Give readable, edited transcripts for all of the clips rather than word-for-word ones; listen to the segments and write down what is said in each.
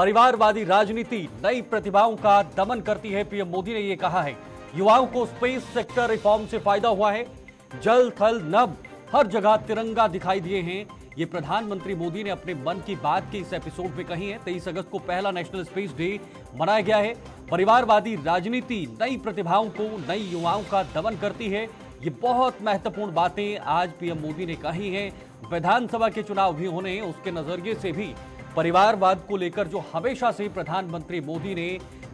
परिवारवादी राजनीति नई प्रतिभाओं का दमन करती है। पीएम मोदी ने यह कहा है। युवाओं को स्पेस सेक्टर रिफॉर्म से फायदा हुआ है। जल थल नभ हर जगह तिरंगा दिखाई दिए हैं। ये प्रधानमंत्री मोदी ने अपने मन की बात के इस एपिसोड में कही है। 23 अगस्त को पहला नेशनल स्पेस डे मनाया गया है। परिवारवादी राजनीति नई प्रतिभाओं को, नई युवाओं का दमन करती है। ये बहुत महत्वपूर्ण बातें आज पीएम मोदी ने कही हैं। विधानसभा के चुनाव भी होने, उसके नजरिए से भी परिवारवाद को लेकर जो हमेशा से प्रधानमंत्री मोदी ने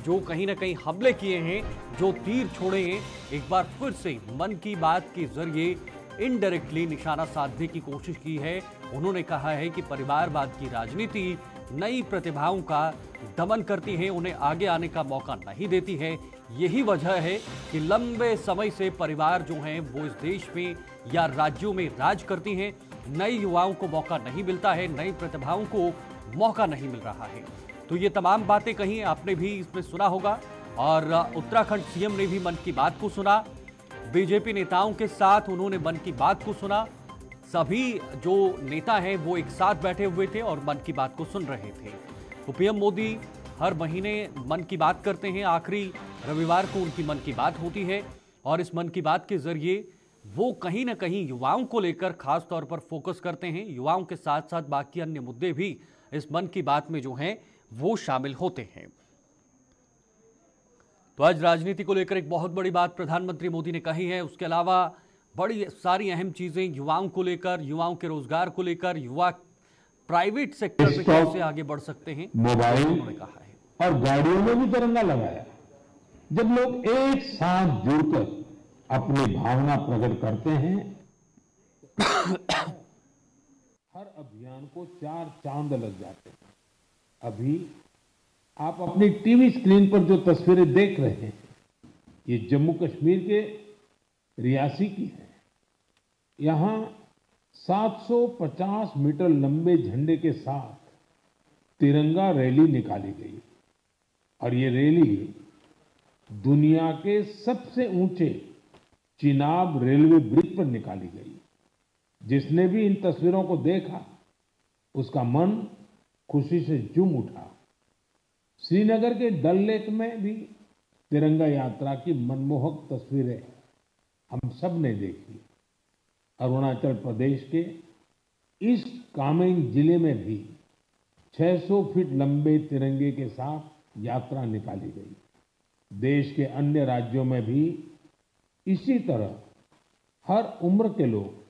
जो कहीं ना कहीं हमले किए हैं, जो तीर छोड़े हैं, एक बार फिर से मन की बात के जरिए इनडायरेक्टली निशाना साधने की कोशिश की है। उन्होंने कहा है कि परिवारवाद की राजनीति नई प्रतिभाओं का दमन करती है, उन्हें आगे आने का मौका नहीं देती है। यही वजह है कि लंबे समय से परिवार जो हैं वो इस देश में या राज्यों में राज करती हैं। नए युवाओं को मौका नहीं मिलता है, नई प्रतिभाओं को मौका नहीं मिल रहा है। तो ये तमाम बातें कहीं आपने भी इसमें सुना होगा। और उत्तराखंड सीएम ने भी मन की बात को सुना। बीजेपी नेताओं के साथ उन्होंने मन की बात को सुना। सभी जो नेता हैं वो एक साथ बैठे हुए थे और मन की बात को सुन रहे थे। तो पीएम मोदी हर महीने मन की बात करते हैं। आखिरी रविवार को उनकी मन की बात होती है और इस मन की बात के जरिए वो कहीं ना कहीं युवाओं को लेकर खास तौर पर फोकस करते हैं। युवाओं के साथ साथ बाकी अन्य मुद्दे भी इस मन की बात में जो हैं वो शामिल होते हैं। तो आज राजनीति को लेकर एक बहुत बड़ी बात प्रधानमंत्री मोदी ने कही है। उसके अलावा बड़ी सारी अहम चीजें युवाओं को लेकर, युवाओं के रोजगार को लेकर, युवा प्राइवेट सेक्टर में कैसे आगे बढ़ सकते हैं, मोबाइल उन्होंने कहा है। और गाड़ियों में भी तिरंगा लगाया। जब लोग एक साथ जुड़कर अपनी भावना प्रकट करते हैं, हर अभियान को 4 चांद लग जाते हैं। अभी आप अपनी टीवी स्क्रीन पर जो तस्वीरें देख रहे हैं, ये जम्मू कश्मीर के रियासी की है। यहां 750 मीटर लंबे झंडे के साथ तिरंगा रैली निकाली गई और ये रैली दुनिया के सबसे ऊंचे चिनाब रेलवे ब्रिज पर निकाली गई। जिसने भी इन तस्वीरों को देखा उसका मन खुशी से झूम उठा। श्रीनगर के डल लेक में भी तिरंगा यात्रा की मनमोहक तस्वीरें हम सब ने देखी। अरुणाचल प्रदेश के ईस्ट कामेंग जिले में भी 600 फीट लंबे तिरंगे के साथ यात्रा निकाली गई। देश के अन्य राज्यों में भी इसी तरह हर उम्र के लोग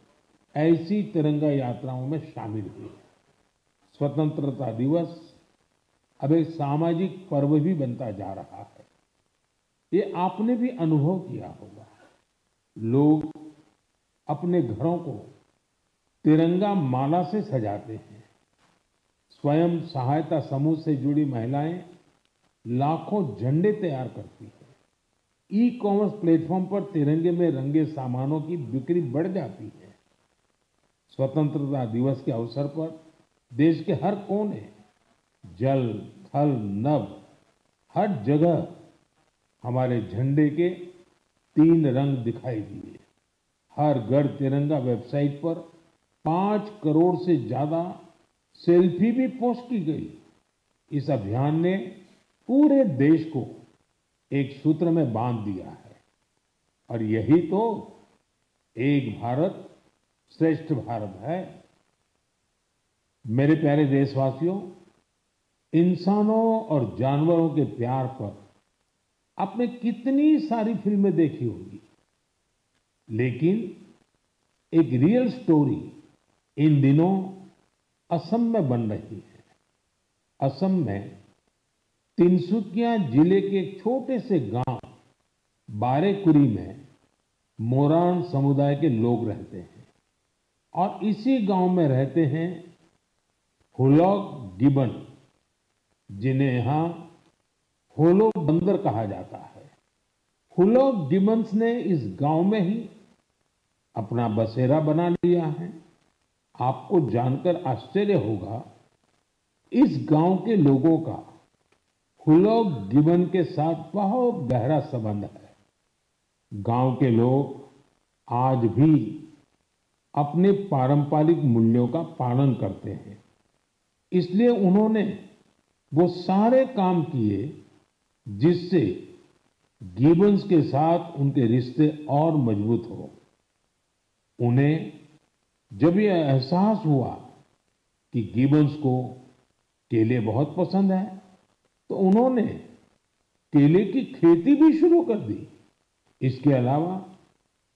ऐसी तिरंगा यात्राओं में शामिल हुए। स्वतंत्रता दिवस अब एक सामाजिक पर्व भी बनता जा रहा है। ये आपने भी अनुभव किया होगा। लोग अपने घरों को तिरंगा माला से सजाते हैं। स्वयं सहायता समूह से जुड़ी महिलाएं लाखों झंडे तैयार करती हैं। ई कॉमर्स प्लेटफॉर्म पर तिरंगे में रंगे सामानों की बिक्री बढ़ जाती है। स्वतंत्रता दिवस के अवसर पर देश के हर कोने, जल थल नभ हर जगह हमारे झंडे के 3 रंग दिखाई दिए। हर घर तिरंगा वेबसाइट पर 5 करोड़ से ज्यादा सेल्फी भी पोस्ट की गई। इस अभियान ने पूरे देश को एक सूत्र में बांध दिया है और यही तो एक भारत श्रेष्ठ भारत है। मेरे प्यारे देशवासियों, इंसानों और जानवरों के प्यार पर आपने कितनी सारी फिल्में देखी होगी, लेकिन एक रियल स्टोरी इन दिनों असम में बन रही है। असम में तिनसुकिया जिले के एक छोटे से गांव बारेकुरी में मोरान समुदाय के लोग रहते हैं और इसी गांव में रहते हैं हुलॉग गिबन, जिन्हें यहां होलो बंदर कहा जाता है। हुलॉग गिबन्स ने इस गांव में ही अपना बसेरा बना लिया है। आपको जानकर आश्चर्य होगा, इस गांव के लोगों का हुलॉग गिबन के साथ बहुत गहरा संबंध है। गांव के लोग आज भी अपने पारंपरिक मूल्यों का पालन करते हैं। इसलिए उन्होंने वो सारे काम किए जिससे गिबन्स के साथ उनके रिश्ते और मजबूत हो। उन्हें जब ये एहसास हुआ कि गिबन्स को केले बहुत पसंद है, तो उन्होंने केले की खेती भी शुरू कर दी। इसके अलावा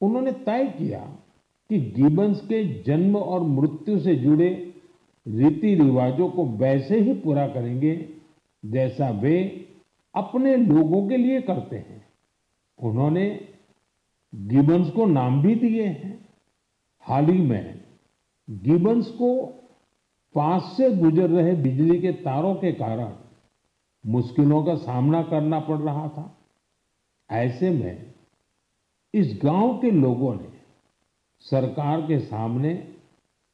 उन्होंने तय किया कि गिबन्स के जन्म और मृत्यु से जुड़े रीति रिवाजों को वैसे ही पूरा करेंगे जैसा वे अपने लोगों के लिए करते हैं। उन्होंने गिबन्स को नाम भी दिए हैं। हाल ही में गिबन्स को पास से गुजर रहे बिजली के तारों के कारण मुश्किलों का सामना करना पड़ रहा था। ऐसे में इस गांव के लोगों ने सरकार के सामने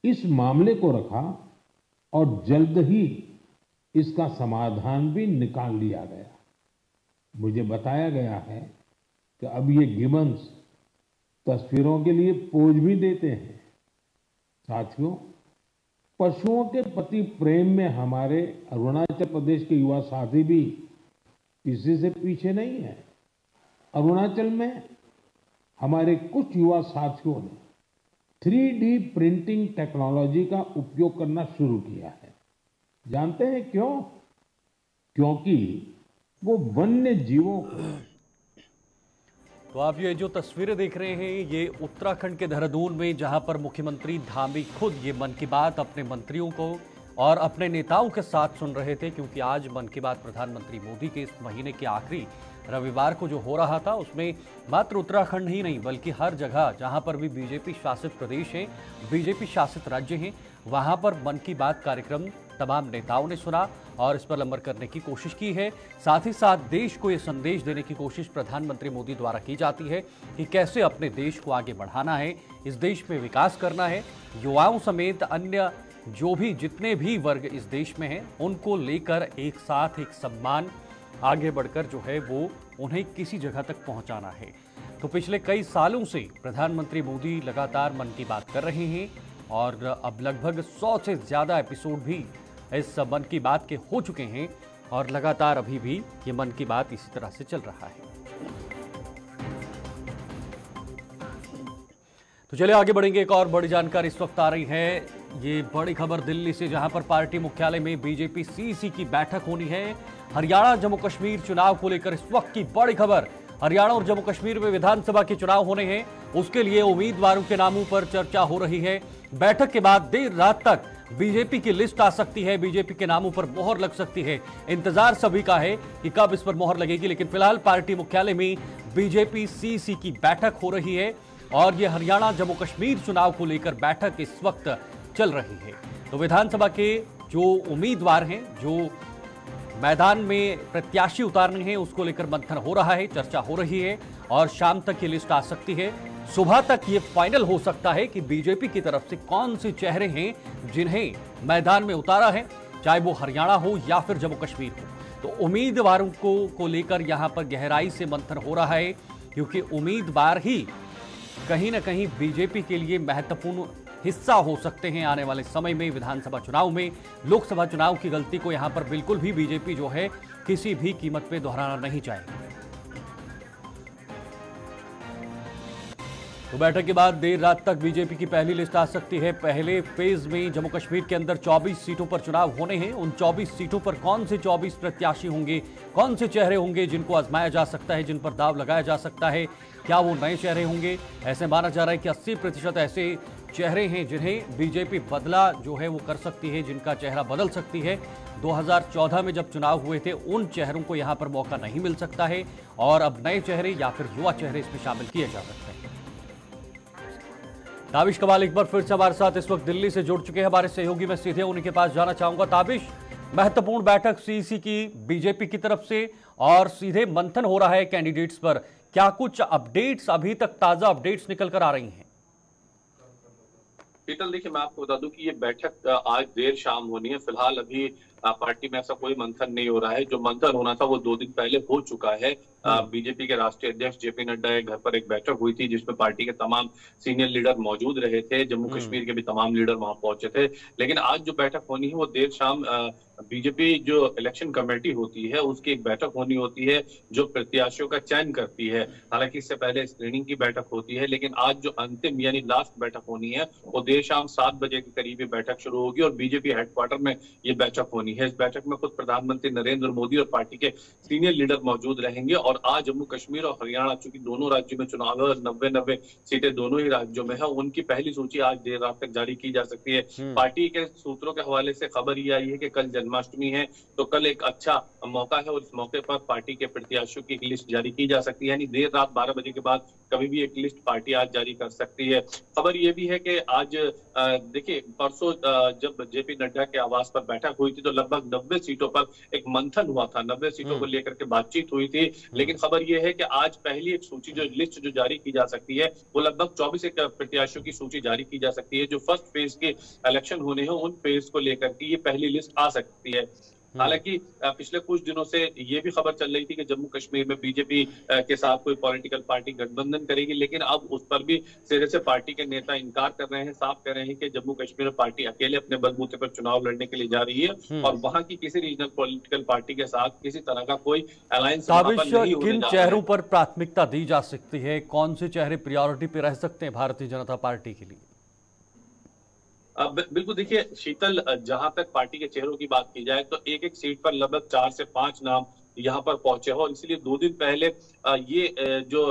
इस मामले को रखा और जल्द ही इसका समाधान भी निकाल लिया गया। मुझे बताया गया है कि अब ये गिबन्स तस्वीरों के लिए पोज भी देते हैं। साथियों, पशुओं के प्रति प्रेम में हमारे अरुणाचल प्रदेश के युवा साथी भी किसी से पीछे नहीं है। अरुणाचल में हमारे कुछ युवा साथियों ने 3D प्रिंटिंग टेक्नोलॉजी का उपयोग करना शुरू किया है। जानते हैं क्यों? क्योंकि वो वन्य जीवों को। तो आप ये जो तस्वीरें देख रहे हैं, ये उत्तराखंड के देहरादून में, जहां पर मुख्यमंत्री धामी खुद ये मन की बात अपने मंत्रियों को और अपने नेताओं के साथ सुन रहे थे, क्योंकि आज मन की बात प्रधानमंत्री मोदी के इस महीने के आखिरी रविवार को जो हो रहा था, उसमें मात्र उत्तराखंड ही नहीं बल्कि हर जगह जहां पर भी बीजेपी शासित प्रदेश हैं, बीजेपी शासित राज्य हैं, वहां पर मन की बात कार्यक्रम तमाम नेताओं ने सुना और इस पर लंबर करने की कोशिश की है। साथ ही साथ देश को ये संदेश देने की कोशिश प्रधानमंत्री मोदी द्वारा की जाती है कि कैसे अपने देश को आगे बढ़ाना है, इस देश में विकास करना है। युवाओं समेत अन्य जो भी जितने भी वर्ग इस देश में हैं, उनको लेकर एक साथ एक सम्मान आगे बढ़कर जो है वो उन्हें किसी जगह तक पहुंचाना है। तो पिछले कई सालों से प्रधानमंत्री मोदी लगातार मन की बात कर रहे हैं और अब लगभग 100 से ज़्यादा एपिसोड भी इस मन की बात के हो चुके हैं और लगातार अभी भी ये मन की बात इसी तरह से चल रहा है। तो चलिए आगे बढ़ेंगे। एक और बड़ी जानकारी इस वक्त आ रही है, ये बड़ी खबर दिल्ली से, जहां पर पार्टी मुख्यालय में बीजेपी सीईसी की बैठक होनी है। हरियाणा जम्मू कश्मीर चुनाव को लेकर इस वक्त की बड़ी खबर, हरियाणा और जम्मू कश्मीर में विधानसभा के चुनाव होने हैं, उसके लिए उम्मीदवारों के नामों पर चर्चा हो रही है। बैठक के बाद देर रात तक बीजेपी की लिस्ट आ सकती है, बीजेपी के नामों पर मोहर लग सकती है। इंतजार सभी का है कि कब इस पर मोहर लगेगी, लेकिन फिलहाल पार्टी मुख्यालय में बीजेपी सीईसी की बैठक हो रही है और यह हरियाणा जम्मू कश्मीर चुनाव को लेकर बैठक इस वक्त चल रही है। तो विधानसभा के जो उम्मीदवार हैं, जो मैदान में प्रत्याशी उतारने हैं, उसको लेकर मंथन हो रहा है, चर्चा हो रही है और शाम तक ये लिस्ट आ सकती है। सुबह तक ये फाइनल हो सकता है कि बीजेपी की तरफ से कौन से चेहरे हैं जिन्हें मैदान में उतारा है, चाहे वो हरियाणा हो या फिर जम्मू कश्मीर हो। तो उम्मीदवारों को लेकर यहां पर गहराई से मंथन हो रहा है, क्योंकि उम्मीदवार ही कहीं ना कहीं बीजेपी के लिए महत्वपूर्ण हिस्सा हो सकते हैं आने वाले समय में विधानसभा चुनाव में। लोकसभा चुनाव की गलती को यहां पर बिल्कुल भी बीजेपी जो है किसी भी कीमत पे दोहराना नहीं चाहेगी। तो बैठक के बाद देर रात तक बीजेपी की पहली लिस्ट आ सकती है। पहले फेज में जम्मू कश्मीर के अंदर 24 सीटों पर चुनाव होने हैं। उन 24 सीटों पर कौन से 24 प्रत्याशी होंगे, कौन से चेहरे होंगे जिनको आजमाया जा सकता है, जिन पर दाव लगाया जा सकता है, क्या वो नए चेहरे होंगे? ऐसे माना जा रहा है कि 80% ऐसे चेहरे हैं जिन्हें बीजेपी बदला जो है वो कर सकती है, जिनका चेहरा बदल सकती है। 2014 में जब चुनाव हुए थे, उन चेहरों को यहां पर मौका नहीं मिल सकता है और अब नए चेहरे या फिर युवा चेहरे इसमें शामिल किए जा सकते हैं। ताबिश कमाल एक बार फिर से हमारे साथ इस वक्त दिल्ली से जुड़ चुके हैं हमारे सहयोगी, मैं सीधे उन्हीं के पास जाना चाहूंगा। ताबिश, महत्वपूर्ण बैठक सीईसी की बीजेपी की तरफ से और सीधे मंथन हो रहा है कैंडिडेट्स पर, क्या कुछ अपडेट्स अभी तक ताजा अपडेट्स निकल कर आ रही हैं? पीतल, देखिए मैं आपको बता दूं कि ये बैठक आज देर शाम होनी है। फिलहाल अभी पार्टी में ऐसा कोई मंथन नहीं हो रहा है। जो मंथन होना था वो 2 दिन पहले हो चुका है। बीजेपी के राष्ट्रीय अध्यक्ष जेपी नड्डा के घर पर एक बैठक हुई थी जिसमें पार्टी के तमाम सीनियर लीडर मौजूद रहे थे। जम्मू कश्मीर के भी तमाम लीडर वहां पहुंचे थे। लेकिन आज जो बैठक होनी है वो देर शाम बीजेपी जो इलेक्शन कमेटी होती है उसकी एक बैठक होनी होती है जो प्रत्याशियों का चयन करती है। हालांकि इससे पहले स्क्रीनिंग की बैठक होती है, लेकिन आज जो अंतिम यानी लास्ट बैठक होनी है वो देर शाम 7 बजे के करीब ये बैठक शुरू होगी और बीजेपी हेडक्वार्टर में ये बैठक होनी है। इस बैठक में खुद प्रधानमंत्री नरेंद्र मोदी और पार्टी के सीनियर लीडर मौजूद रहेंगे। और आज जम्मू कश्मीर और हरियाणा, चूंकि दोनों राज्यों में चुनाव है और 90-90 सीटें दोनों ही राज्यों में है, उनकी पहली सूची आज देर रात तक जारी की जा सकती है। पार्टी के सूत्रों के हवाले से खबर ये आई है कि कल जन्माष्टमी है, तो कल एक अच्छा मौका है और इस मौके पर पार्टी के प्रत्याशियों की एक लिस्ट जारी की जा सकती है। यानी देर रात 12 बजे के बाद कभी भी एक लिस्ट पार्टी आज जारी कर सकती है। खबर ये भी है कि आज देखिए परसों जब जेपी नड्डा के आवास पर बैठक हुई थी तो लगभग 90 सीटों पर एक मंथन हुआ था, 90 सीटों को लेकर के बातचीत हुई थी। लेकिन खबर यह है कि आज पहली एक सूची जो लिस्ट जो जारी की जा सकती है वो लगभग 24 एक प्रत्याशियों की सूची जारी की जा सकती है। जो फर्स्ट फेज के इलेक्शन होने हैं उन फेज को लेकर के ये पहली लिस्ट आ सकती है। हालांकि पिछले कुछ दिनों से ये भी खबर चल रही थी कि जम्मू कश्मीर में बीजेपी के साथ कोई पॉलिटिकल पार्टी गठबंधन करेगी, लेकिन अब उस पर भी सिरे से पार्टी के नेता इनकार कर रहे हैं, साफ कह रहे हैं कि जम्मू कश्मीर में पार्टी अकेले अपने बलबूते पर चुनाव लड़ने के लिए जा रही है और वहां की किसी रीजनल पॉलिटिकल पार्टी के साथ किसी तरह का कोई अलायंस किन चेहरों पर प्राथमिकता दी जा सकती है, कौन से चेहरे प्रायोरिटी पे रह सकते हैं भारतीय जनता पार्टी के लिए? बिल्कुल, देखिए शीतल, जहां तक पार्टी के चेहरों की बात की जाए तो एक एक सीट पर लगभग 4 से 5 नाम यहाँ पर पहुंचे हो और इसलिए 2 दिन पहले ये जो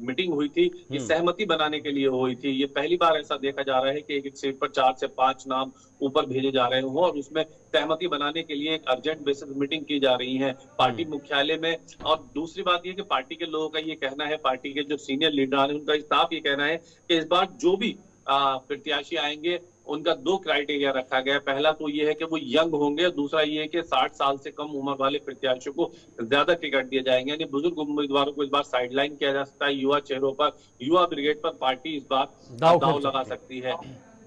मीटिंग हुई थी ये सहमति बनाने के लिए हुई थी। ये पहली बार ऐसा देखा जा रहा है कि एक एक सीट पर 4 से 5 नाम ऊपर भेजे जा रहे हो और उसमें सहमति बनाने के लिए एक अर्जेंट बेसिस मीटिंग की जा रही है पार्टी मुख्यालय में। और दूसरी बात यह कि पार्टी के लोगों का ये कहना है, पार्टी के जो सीनियर लीडर हैं उनका साफ ये कहना है कि इस बार जो भी प्रत्याशी आएंगे उनका 2 क्राइटेरिया रखा गया है। पहला तो ये है कि वो यंग होंगे, दूसरा ये है कि 60 साल से कम उम्र वाले प्रत्याशियों को ज्यादा टिकट दिए जाएंगे, यानी बुजुर्ग उम्मीदवारों को इस बार साइडलाइन किया जा सकता है। युवा चेहरों पर, युवा ब्रिगेड पर पार्टी इस बार दांव लगा सकती है।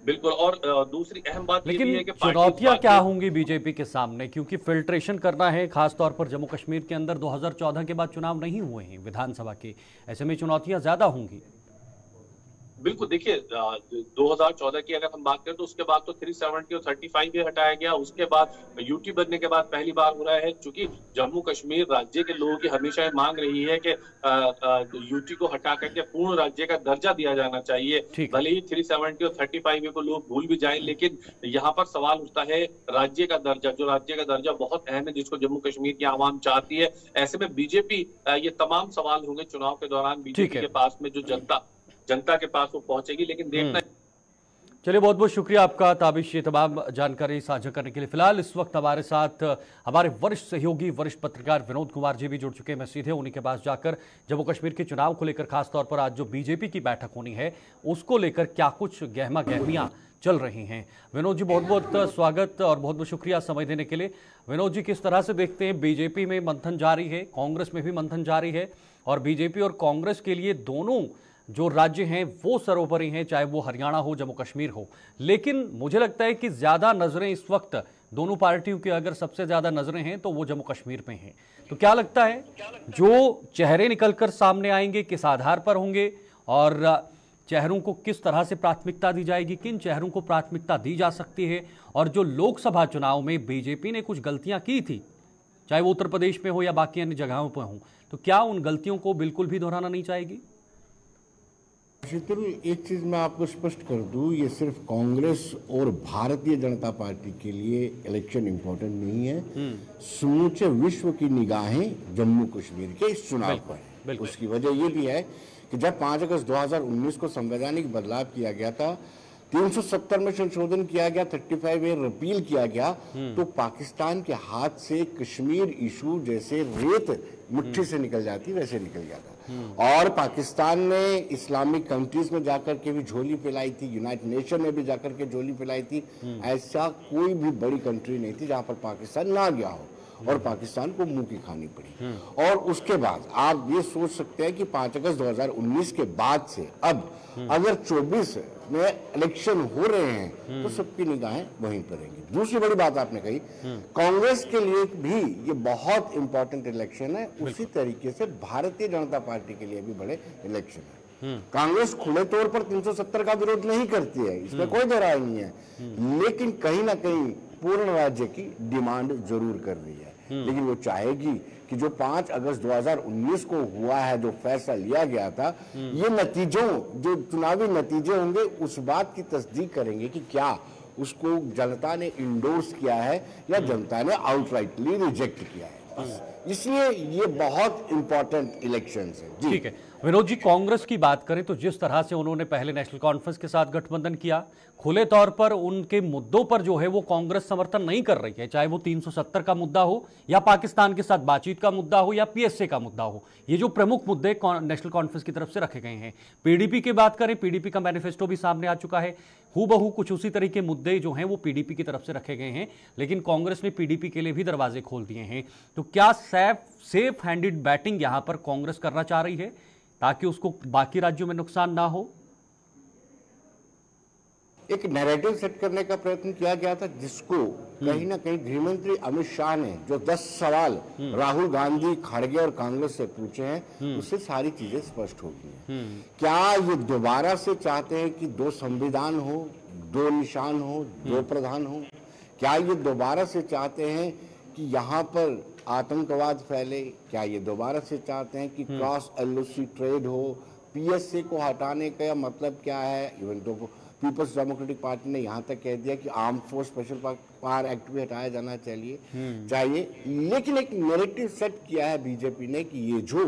बिल्कुल। और दूसरी अहम बात ये भी है कि चुनौतियां क्या होंगी बीजेपी के सामने, क्योंकि फिल्ट्रेशन करना है खासतौर पर जम्मू कश्मीर के अंदर 2014 के बाद चुनाव नहीं हुए हैं विधानसभा के, ऐसे में चुनौतियां ज्यादा होंगी। बिल्कुल, देखिए 2014 की अगर हम बात करें तो उसके बाद तो 370 और 35 भी हटाया गया। उसके बाद यूटी बनने के बाद पहली बार हो रहा है, चूंकि जम्मू कश्मीर राज्य के लोगों की हमेशा ये मांग रही है कि यूटी को हटा करके पूर्ण राज्य का दर्जा दिया जाना चाहिए। भले ही 370 और 35 को लोग भूल भी जाएं, लेकिन यहाँ पर सवाल उठता है राज्य का दर्जा, जो राज्य का दर्जा बहुत अहम है जिसको जम्मू कश्मीर की आवाम चाहती है। ऐसे में बीजेपी, ये तमाम सवाल होंगे चुनाव के दौरान बीजेपी के पास में, जो जनता के पास वो पहुंचेगी। लेकिन देखना। चलिए, बहुत बहुत शुक्रिया आपका ताबिश, ये तमाम जानकारी साझा करने के लिए। फिलहाल इस वक्त हमारे साथ हमारे वरिष्ठ सहयोगी, वरिष्ठ पत्रकार विनोद कुमार जी भी जुड़ चुके हैं। मैं सीधे उन्हीं के पास जाकर जम्मू कश्मीर के चुनाव को लेकर, खासतौर पर आज जो बीजेपी की बैठक होनी है उसको लेकर क्या कुछ गहमा गहमियां चल रही हैं। विनोद जी, बहुत बहुत स्वागत और बहुत बहुत शुक्रिया समय देने के लिए। विनोद जी, किस तरह से देखते हैं, बीजेपी में मंथन जारी है, कांग्रेस में भी मंथन जारी है और बीजेपी और कांग्रेस के लिए दोनों जो राज्य हैं वो सर्वोपरि हैं, चाहे वो हरियाणा हो, जम्मू कश्मीर हो। लेकिन मुझे लगता है कि ज्यादा नजरें इस वक्त दोनों पार्टियों की, अगर सबसे ज्यादा नजरें हैं तो वो जम्मू कश्मीर पे हैं। तो क्या लगता है जो चेहरे निकलकर सामने आएंगे किस आधार पर होंगे और चेहरों को किस तरह से प्राथमिकता दी जाएगी, किन चेहरों को प्राथमिकता दी जा सकती है? और जो लोकसभा चुनाव में बीजेपी ने कुछ गलतियां की थी, चाहे वो उत्तर प्रदेश में हो या बाकी अन्य जगहों पर हो, तो क्या उन गलतियों को बिल्कुल भी दोहराना नहीं चाहेगी? शीतल, एक चीज मैं आपको स्पष्ट कर दूं, ये सिर्फ कांग्रेस और भारतीय जनता पार्टी के लिए इलेक्शन इम्पोर्टेंट नहीं है। समूचे विश्व की निगाहें जम्मू कश्मीर के इस चुनाव पर। उसकी वजह ये भी है कि जब 5 अगस्त 2019 को संवैधानिक बदलाव किया गया था, 370 में संशोधन किया गया, 35A रिपील किया गया, तो पाकिस्तान के हाथ से कश्मीर इशू जैसे रेत मुट्ठी से निकल जाती वैसे निकल गया था। और पाकिस्तान ने इस्लामिक कंट्रीज में जाकर के भी झोली फैलाई थी, यूनाइटेड नेशन में भी जाकर के झोली फैलाई थी। ऐसा कोई भी बड़ी कंट्री नहीं थी जहां पर पाकिस्तान ना गया हो और पाकिस्तान को मुंह की खानी पड़ी। और उसके बाद आप ये सोच सकते हैं कि 5 अगस्त 2019 के बाद से अब अगर 24 में इलेक्शन हो रहे हैं तो सबकी निगाहें वहीं पर रहेंगी। दूसरी बड़ी बात आपने कही, कांग्रेस के लिए भी ये बहुत इंपॉर्टेंट इलेक्शन है, उसी तरीके से भारतीय जनता पार्टी के लिए भी बड़े इलेक्शन है। कांग्रेस खुले तौर पर 370 का विरोध नहीं करती है, इसमें कोई दो राय नहीं है, लेकिन कहीं ना कहीं पूर्ण राज्य की डिमांड जरूर कर रही है। लेकिन वो चाहेगी कि जो 5 अगस्त 2019 को हुआ है, जो फैसला लिया गया था, ये नतीजों, जो चुनावी नतीजे होंगे उस बात की तस्दीक करेंगे कि क्या उसको जनता ने इंडोर्स किया है या जनता ने आउटराइटली रिजेक्ट किया है। बस इसलिए ये बहुत इंपॉर्टेंट इलेक्शंस है। ठीक है विनोद जी, कांग्रेस की बात करें तो जिस तरह से उन्होंने पहले नेशनल कॉन्फ्रेंस के साथ गठबंधन किया, खुले तौर पर उनके मुद्दों पर जो है वो कांग्रेस समर्थन नहीं कर रही है, चाहे वो 370 का मुद्दा हो या पाकिस्तान के साथ बातचीत का मुद्दा हो या पीएसए का मुद्दा हो। ये जो प्रमुख मुद्दे नेशनल कॉन्फ्रेंस की तरफ से रखे गए हैं। पीडीपी की बात करें, पीडीपी का मैनिफेस्टो भी सामने आ चुका है, हूबहू कुछ उसी तरह के मुद्दे जो हैं वो पीडीपी की तरफ से रखे गए हैं, लेकिन कांग्रेस ने पीडीपी के लिए भी दरवाजे खोल दिए हैं। तो क्या सेफ हैंडेड बैटिंग यहां पर कांग्रेस करना चाह रही है ताकि उसको बाकी राज्यों में नुकसान ना हो? एक नैरेटिव सेट करने का प्रयत्न किया गया था, जिसको कहीं ना कहीं गृहमंत्री अमित शाह ने जो 10 सवाल राहुल गांधी, खड़गे और कांग्रेस से पूछे हैं, उससे सारी चीजें स्पष्ट हो गई हैं। क्या ये दोबारा से चाहते हैं कि 2 संविधान हो, 2 निशान हो, 2 प्रधान हो? क्या ये दोबारा से चाहते हैं कि यहाँ पर आतंकवाद फैले? क्या ये दोबारा से चाहते हैं कि क्रॉस एलओसी ट्रेड हो? पीएसए को हटाने का मतलब क्या है? इवन तो पीपल्स डेमोक्रेटिक पार्टी ने यहाँ तक कह दिया कि arm force special power act भी हटाया जाना चाहिए। लेकिन एक नैरेटिव सेट किया है बीजेपी ने कि ये जो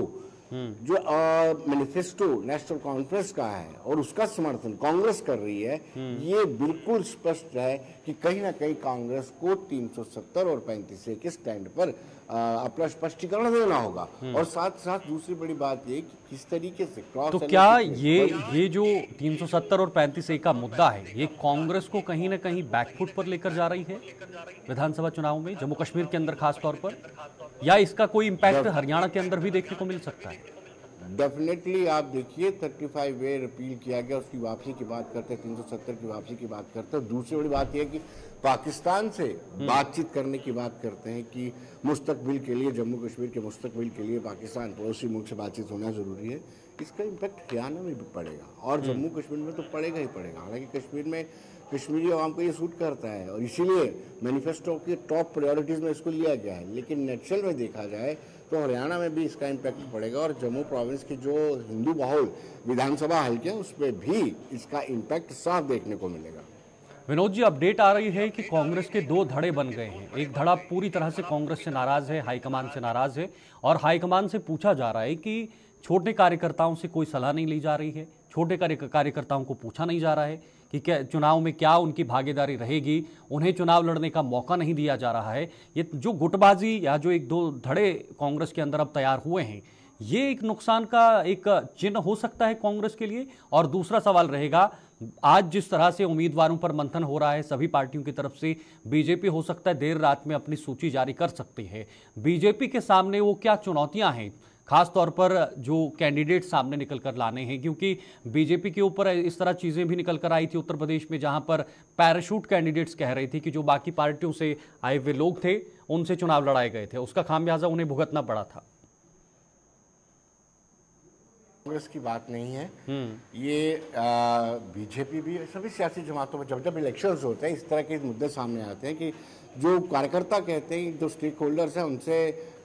मैनिफेस्टो नेशनल कॉन्फ्रेंस का है और उसका समर्थन कांग्रेस कर रही है, ये बिल्कुल स्पष्ट है कि कहीं ना कहीं कांग्रेस को 370 और 35 के स्टैंड पर अपना स्पष्टीकरण देना होगा। और साथ साथ दूसरी बड़ी बात ये कि किस तरीके से क्रॉस, तो क्या ये जो 370 और 35A का मुद्दा है, ये कांग्रेस को कहीं ना कहीं बैकफुट पर लेकर जा रही है विधानसभा चुनाव में, जम्मू कश्मीर के अंदर खास तौर पर, या इसका कोई इम्पैक्ट हरियाणा के अंदर भी देखने को मिल सकता है? डेफिनेटली आप देखिए 35A रिपील किया गया, उसकी वापसी की बात करते हैं, 370 की वापसी की बात करते हैं। दूसरी बड़ी बात यह है कि पाकिस्तान से बातचीत करने की बात करते हैं कि मुस्तकबिल के लिए, जम्मू कश्मीर के मुस्तकबिल के लिए पाकिस्तान पड़ोसी मुल्क से बातचीत होना जरूरी है। इसका इम्पैक्ट हरियाणा में भी पड़ेगा और जम्मू कश्मीर में तो पड़ेगा ही पड़ेगा। हालांकि कश्मीर में कश्मीरी आवाम को ये सूट करता है और इसीलिए मैनिफेस्टो की टॉप प्रायोरिटीज में इसको लिया गया है। लेकिन नेचुरल में देखा जाए तो हरियाणा में भी इसका इम्पैक्ट पड़ेगा और जम्मू प्रोविंस की जो हिंदू बहुल विधानसभा हल्के हैं उसमें भी इसका इम्पैक्ट साफ देखने को मिलेगा। विनोद जी, अपडेट आ रही है कि कांग्रेस के 2 धड़े बन गए हैं। एक धड़ा पूरी तरह से कांग्रेस से नाराज है, हाईकमान से नाराज है, और हाईकमान से पूछा जा रहा है कि छोटे कार्यकर्ताओं से कोई सलाह नहीं ली जा रही है, छोटे कार्यकर्ताओं को पूछा नहीं जा रहा है कि क्या चुनाव में क्या उनकी भागीदारी रहेगी, उन्हें चुनाव लड़ने का मौका नहीं दिया जा रहा है। ये जो गुटबाजी या जो 1-2 धड़े कांग्रेस के अंदर अब तैयार हुए हैं, ये एक नुकसान का एक चिन्ह हो सकता है कांग्रेस के लिए। और दूसरा सवाल रहेगा, आज जिस तरह से उम्मीदवारों पर मंथन हो रहा है सभी पार्टियों की तरफ से, बीजेपी हो सकता है देर रात में अपनी सूची जारी कर सकती है। बीजेपी के सामने वो क्या चुनौतियां हैं, खास तौर पर जो कैंडिडेट सामने निकल कर लाने हैं? क्योंकि बीजेपी के ऊपर इस तरह चीज़ें भी निकल कर आई थी उत्तर प्रदेश में, जहां पर पैराशूट कैंडिडेट्स कह रहे थे कि जो बाकी पार्टियों से आए हुए लोग थे उनसे चुनाव लड़ाए गए थे, उसका खामियाजा उन्हें भुगतना पड़ा था। कांग्रेस की बात नहीं है ये, बीजेपी भी, सभी सियासी जमातों में जब जब इलेक्शंस होते हैं इस तरह के मुद्दे सामने आते हैं कि जो कार्यकर्ता कहते हैं, जो स्टेक होल्डर्स हैं,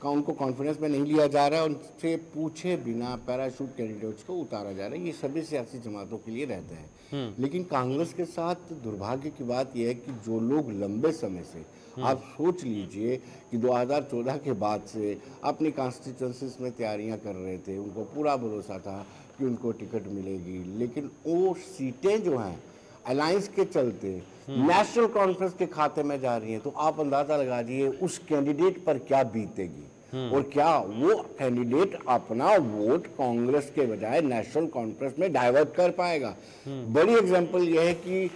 उनको कॉन्फिडेंस में नहीं लिया जा रहा है, उनसे पूछे बिना पैराशूट कैंडिडेट्स को उतारा जा रहा है। ये सभी सियासी जमातों के लिए रहते हैं। लेकिन कांग्रेस के साथ दुर्भाग्य की बात यह है कि जो लोग लंबे समय से, आप सोच लीजिए कि 2014 के बाद से अपनी कॉन्स्टिट्यूंसीज में तैयारियां कर रहे थे, उनको पूरा भरोसा था कि उनको टिकट मिलेगी, लेकिन वो सीटें जो हैं अलायंस के चलते नेशनल कॉन्फ्रेंस के खाते में जा रही हैं। तो आप अंदाजा लगा दीजिए उस कैंडिडेट पर क्या बीतेगी और क्या वो कैंडिडेट अपना वोट कांग्रेस के बजाय नेशनल कॉन्फ्रेंस में डाइवर्ट कर पाएगा। बड़ी एग्जांपल यह है कि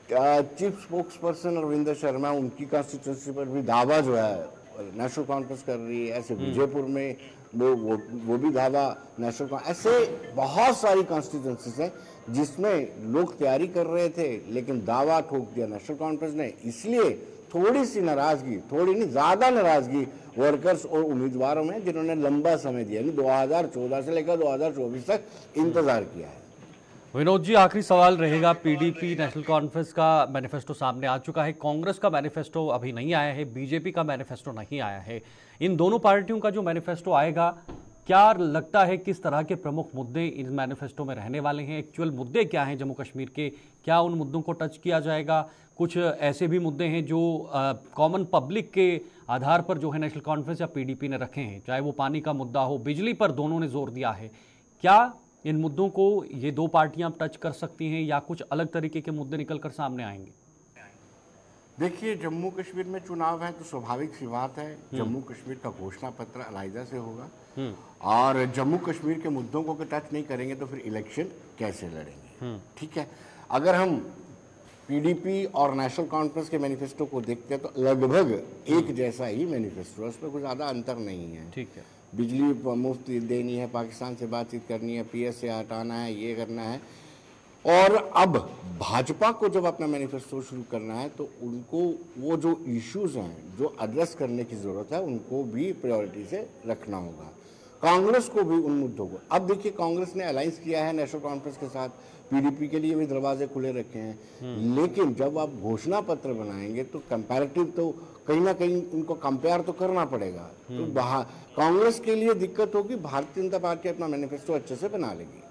chief spokes person Arvinder Sharma, उनकी कॉन्स्टिट्यूंसी पर भी दावा जो है नेशनल कॉन्फ्रेंस कर रही है, ऐसे विजयपुर में वो भी दावा नेशनल कॉन्फ्रेंस, ऐसे बहुत सारी कॉन्स्टिट्यूंसीज हैं जिसमें लोग तैयारी कर रहे थे लेकिन दावा ठोक दिया नेशनल कॉन्फ्रेंस ने। इसलिए थोड़ी सी नाराजगी, थोड़ी नहीं ज्यादा नाराजगी वर्कर्स और उम्मीदवारों में, जिन्होंने लंबा समय दिया, 2014 से लेकर 2024 तक इंतजार किया है। विनोद जी, आखिरी सवाल रहेगा। पीडीपी नेशनल कॉन्फ्रेंस का मैनिफेस्टो सामने आ चुका है, कांग्रेस का मैनिफेस्टो अभी नहीं आया है, बीजेपी का मैनिफेस्टो नहीं आया है। इन दोनों पार्टियों का जो मैनिफेस्टो आएगा, क्या लगता है किस तरह के प्रमुख मुद्दे इस मैनिफेस्टो में रहने वाले हैं? एक्चुअल मुद्दे क्या हैं जम्मू कश्मीर के? क्या उन मुद्दों को टच किया जाएगा? कुछ ऐसे भी मुद्दे हैं जो कॉमन पब्लिक के आधार पर जो है नेशनल कॉन्फ्रेंस या पीडीपी ने रखे हैं, चाहे वो पानी का मुद्दा हो, बिजली पर दोनों ने जोर दिया है। क्या इन मुद्दों को ये दो पार्टियां टच कर सकती हैं या कुछ अलग तरीके के मुद्दे निकलकर सामने आएंगे? देखिए, जम्मू कश्मीर में चुनाव है तो स्वाभाविक सी बात है, जम्मू कश्मीर का घोषणा पत्र अलहदा से होगा और जम्मू कश्मीर के मुद्दों को टच नहीं करेंगे तो फिर इलेक्शन कैसे लड़ेंगे? ठीक है, अगर हम पीडीपी और नेशनल कॉन्फ्रेंस के मैनिफेस्टो को देखते हैं तो लगभग एक जैसा ही मैनिफेस्टो है, उसमें कुछ ज़्यादा अंतर नहीं है। ठीक है, बिजली मुफ्त देनी है, पाकिस्तान से बातचीत करनी है, पीएस से हटाना है, ये करना है। और अब भाजपा को जब अपना मैनिफेस्टो शुरू करना है तो उनको वो जो इश्यूज हैं जो एड्रेस करने की ज़रूरत है उनको भी प्रायोरिटी से रखना होगा। कांग्रेस को भी उन मुद्दों को, अब देखिए कांग्रेस ने अलायंस किया है नेशनल कॉन्फ्रेंस के साथ, पीडीपी के लिए भी दरवाजे खुले रखे हैं, लेकिन जब आप घोषणा पत्र बनाएंगे तो कंपैरेटिव तो कहीं ना कहीं उनको कंपेयर तो करना पड़ेगा। तो कांग्रेस के लिए दिक्कत होगी, भारतीय जनता पार्टी अपना मैनिफेस्टो अच्छे से बना लेगी।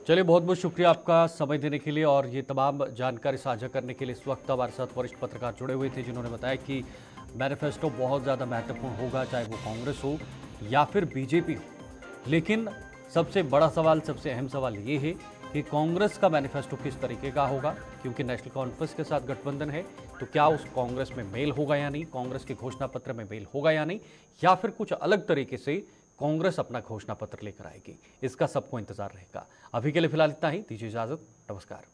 चलिए, बहुत बहुत शुक्रिया आपका समय देने के लिए और ये तमाम जानकारी साझा करने के लिए। इस वक्त हमारे साथ वरिष्ठ पत्रकार जुड़े हुए थे जिन्होंने बताया कि मैनिफेस्टो बहुत ज़्यादा महत्वपूर्ण होगा, चाहे वो कांग्रेस हो या फिर बीजेपी हो। लेकिन सबसे बड़ा सवाल, सबसे अहम सवाल ये है कि कांग्रेस का मैनिफेस्टो किस तरीके का होगा, क्योंकि नेशनल कॉन्फ्रेंस के साथ गठबंधन है, तो क्या उस कांग्रेस में मेल होगा या नहीं, कांग्रेस के घोषणा पत्र में मेल होगा या नहीं, या फिर कुछ अलग तरीके से कांग्रेस अपना घोषणा पत्र लेकर आएगी। इसका सबको इंतजार रहेगा। अभी के लिए फिलहाल इतना ही, दीजिए इजाजत, नमस्कार।